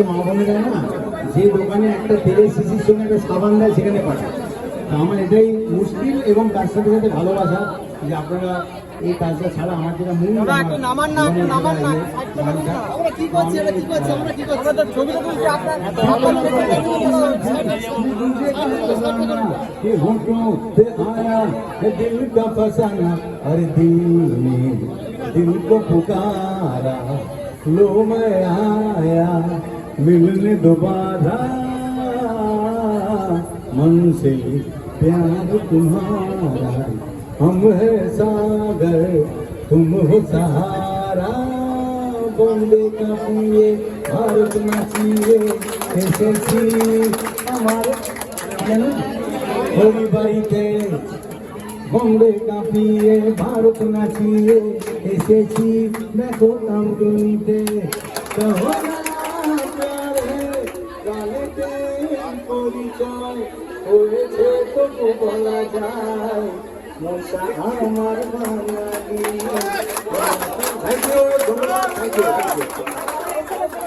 মা বোনেরা না যে দোকানে একটা তেলের শিশির সঙ্গে একটা সাবান দেয় সেখানে পাঠায়। আমার এটাই মুশকিল এবং তার সাথে সাথে ভালোবাসা যে আপনারা এই কাজটা ছাড়া আমার যেটা মূল दिल का फसाना और दिल को पुकारा लो मैं आया मिलने दोबारा मन से प्यार तुम्हारा हम है सागर तुम हो सहारा बॉम्बे का पिए भारत नाचिए ऐसे हमारे होली बाई के बॉम्बे का पिए भारत नाचिए ऐसे देखो तम दुनिते कहो পরিচয় হয়েছে তবু বলা যায় মনটা আমার ভাঙা দিয়ে।